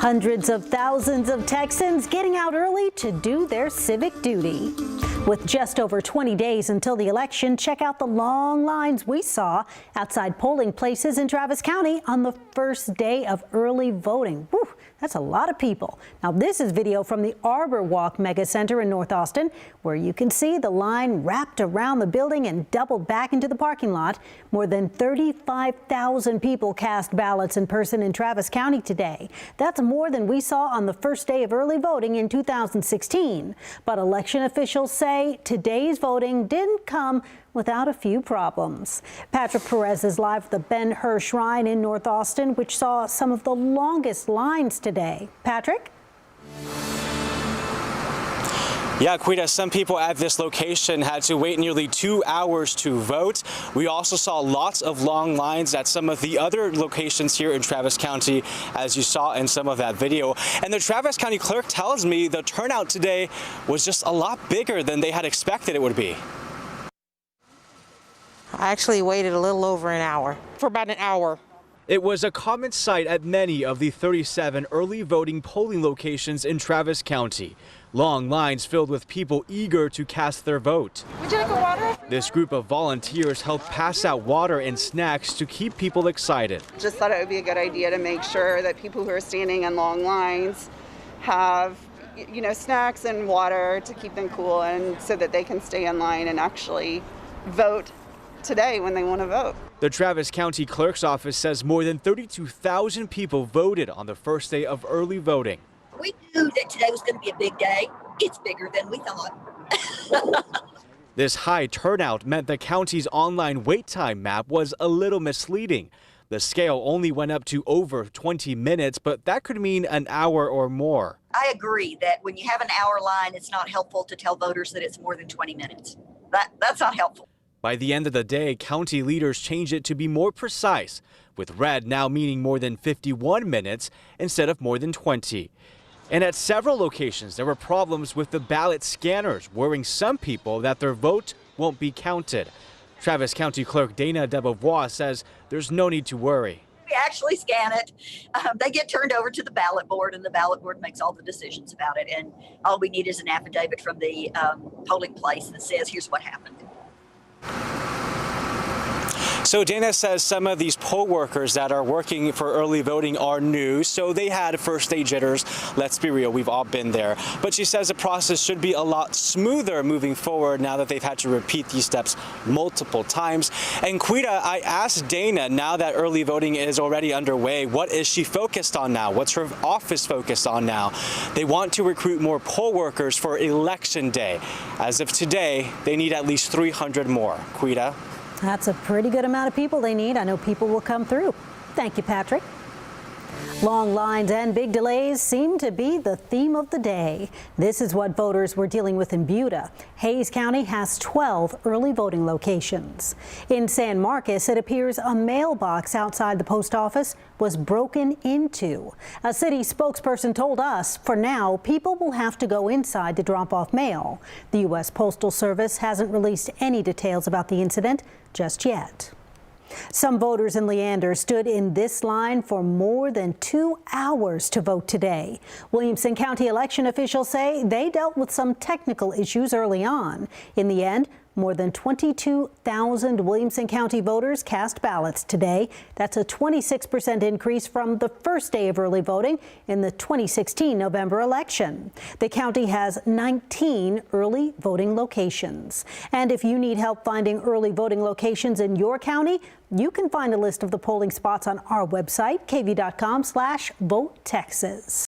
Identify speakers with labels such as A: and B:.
A: Hundreds of thousands of Texans getting out early to do their civic duty. With just over 20 days until the election, check out the long lines we saw outside polling places in Travis County on the first day of early voting. Whew, that's a lot of people. Now, this is video from the Arbor Walk Mega Center in North Austin, where you can see the line wrapped around the building and doubled back into the parking lot. More than 35,000 people cast ballots in person in Travis County today. That's more than we saw on the first day of early voting in 2016. But election officials say today's voting didn't come without a few problems. Patrick Perez is live at the Ben-Hur Shrine in North Austin, which saw some of the longest lines today. Patrick?
B: Yeah, Quita, some people at this location had to wait nearly 2 hours to vote. We also saw lots of long lines at some of the other locations here in Travis County, as you saw in some of that video. And the Travis County clerk tells me the turnout today was just a lot bigger than they had expected it would be.
C: I actually waited a little over an hour, for about an hour.
B: It was a common sight at many of the 37 early voting polling locations in Travis County. Long lines filled with people eager to cast their vote.
C: Would you like a water?
B: This group of volunteers helped pass out water and snacks to keep people excited.
D: Just thought it would be a good idea to make sure that people who are standing in long lines have, you know, snacks and water to keep them cool and so that they can stay in line and actually vote today when they want to vote.
B: The Travis County Clerk's Office says more than 32,000 people voted on the first day of early voting.
E: We knew that today was going to be a big day. It's bigger than we thought.
B: This high turnout meant the county's online wait time map was a little misleading. The scale only went up to over 20 minutes, but that could mean an hour or more.
E: I agree that when you have an hour line, it's not helpful to tell voters that it's more than 20 minutes. That's not helpful.
B: By the end of the day, county leaders changed it to be more precise, with red now meaning more than 51 minutes instead of more than 20. And at several locations, there were problems with the ballot scanners, worrying some people that their vote won't be counted. Travis County Clerk Dana Debevoise says there's no need to worry.
E: We actually scan it. They get turned over to the ballot board, and the ballot board makes all the decisions about it. And all we need is an affidavit from the polling place that says, here's what happened.
B: So Dana says some of these poll workers that are working for early voting are new, so they had first day jitters. Let's be real, we've all been there. But she says the process should be a lot smoother moving forward now that they've had to repeat these steps multiple times. And Quita, I asked Dana, now that early voting is already underway, what is she focused on now? What's her office focused on now? They want to recruit more poll workers for election day. As of today, they need at least 300 more. Quita?
A: That's a pretty good amount of people they need. I know people will come through. Thank you, Patrick. Long lines and big delays seem to be the theme of the day. This is what voters were dealing with in Buda. Hays County has 12 early voting locations. In San Marcos, it appears a mailbox outside the post office was broken into. A city spokesperson told us, for now, people will have to go inside to drop off mail. The U.S. Postal Service hasn't released any details about the incident just yet. Some voters in Leander stood in this line for more than 2 hours to vote today. Williamson County election officials say they dealt with some technical issues early on. In the end, more than 22,000 Williamson County voters cast ballots today. That's a 26% increase from the first day of early voting in the 2016 November election. The county has 19 early voting locations. And if you need help finding early voting locations in your county, you can find a list of the polling spots on our website, kvu.com/votetexas.